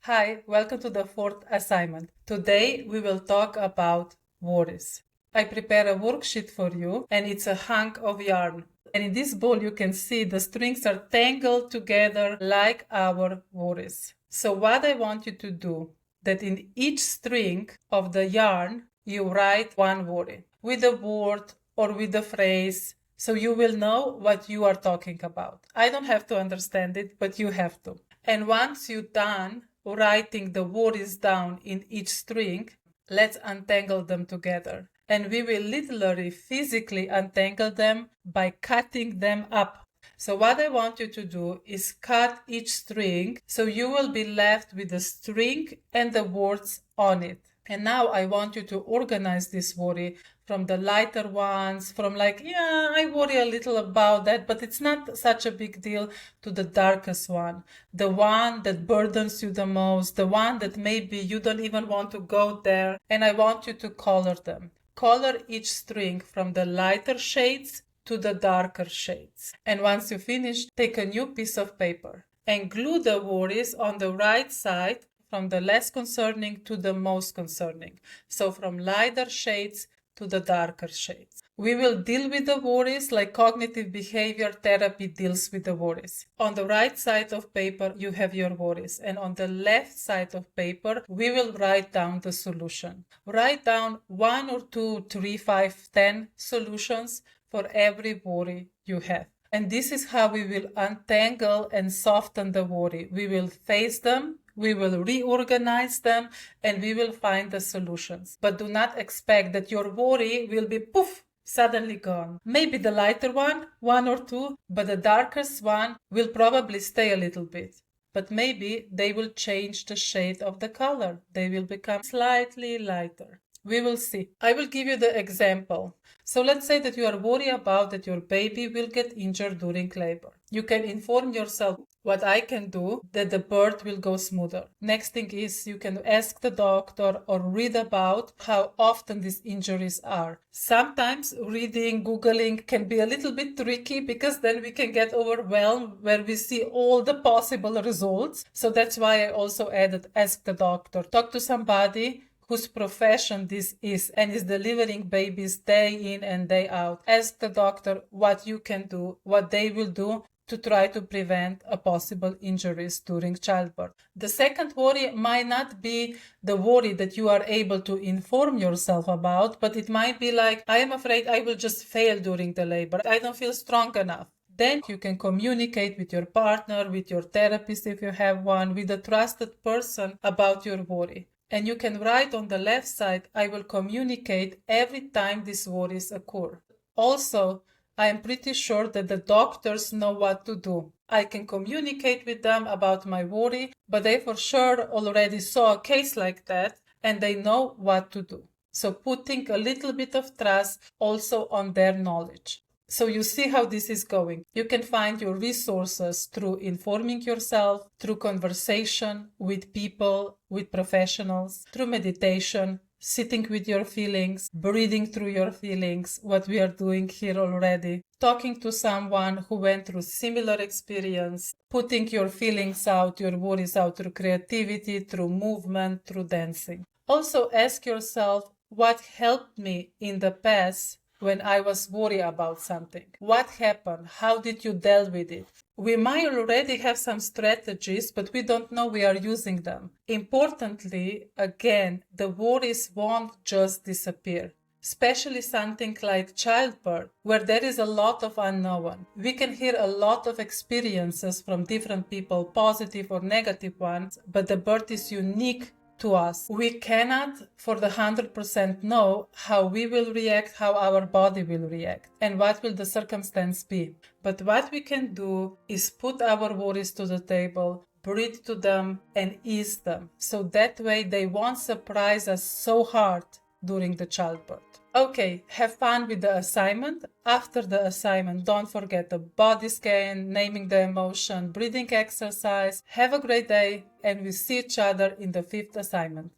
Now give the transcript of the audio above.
Hi, welcome to the fourth assignment. Today we will talk about worries. I prepare a worksheet for you and it's a hunk of yarn. And in this ball you can see the strings are tangled together like our worries. So what I want you to do, that in each string of the yarn you write one worry with a word or with a phrase, so you will know what you are talking about. I don't have to understand it, but you have to. And once you're done writing the words down in each string, let's untangle them together. And we will literally physically untangle them by cutting them up. So what I want you to do is cut each string so you will be left with the string and the words on it. And now I want you to organize this worry from the lighter ones, from I worry a little about that, but it's not such a big deal, to the darkest one, the one that burdens you the most, the one that maybe you don't even want to go there. And I want you to color them. Color each string from the lighter shades to the darker shades. And once you finish, take a new piece of paper and glue the worries on the right side from the less concerning to the most concerning. So from lighter shades to the darker shades. We will deal with the worries like cognitive behavior therapy deals with the worries. On the right side of paper, you have your worries. And on the left side of paper, we will write down the solution. Write down 1 or 2, 3, 5, 10 solutions for every worry you have. And this is how we will untangle and soften the worry. We will face them, we will reorganize them, and we will find the solutions. But do not expect that your worry will be poof, suddenly gone. Maybe the lighter one, 1 or 2, but the darkest one will probably stay a little bit. But maybe they will change the shade of the color. They will become slightly lighter. We will see. I will give you the example. So let's say that you are worried about that your baby will get injured during labor. You can inform yourself what I can do that the birth will go smoother. Next thing is you can ask the doctor or read about how often these injuries are. Sometimes reading, Googling can be a little bit tricky because then we can get overwhelmed where we see all the possible results. So that's why I also added ask the doctor. Talk to somebody whose profession this is and is delivering babies day in and day out. Ask the doctor what you can do, what they will do to try to prevent a possible injuries during childbirth. The second worry might not be the worry that you are able to inform yourself about, but it might be like, I am afraid I will just fail during the labor. I don't feel strong enough. Then you can communicate with your partner, with your therapist if you have one, with a trusted person about your worry. And you can write on the left side, I will communicate every time these worries occur. Also, I am pretty sure that the doctors know what to do. I can communicate with them about my worry, but they for sure already saw a case like that and they know what to do. So putting a little bit of trust also on their knowledge. So you see how this is going. You can find your resources through informing yourself, through conversation with people, with professionals, through meditation, sitting with your feelings, breathing through your feelings, what we are doing here already, talking to someone who went through similar experience, putting your feelings out, your worries out through creativity, through movement, through dancing. Also ask yourself, what helped me in the past when I was worried about something? What happened? How did you deal with it? We might already have some strategies, but we don't know we are using them. Importantly, again, the worries won't just disappear. Especially something like childbirth, where there is a lot of unknown. We can hear a lot of experiences from different people, positive or negative ones, but the birth is unique to us. We cannot for the 100% know how we will react, how our body will react, and what will the circumstance be. But what we can do is put our worries to the table, breathe to them, and ease them. So that way they won't surprise us so hard during the childbirth. Okay, have fun with the assignment. After the assignment, don't forget the body scan, naming the emotion, breathing exercise. Have a great day, and we'll see each other in the fifth assignment.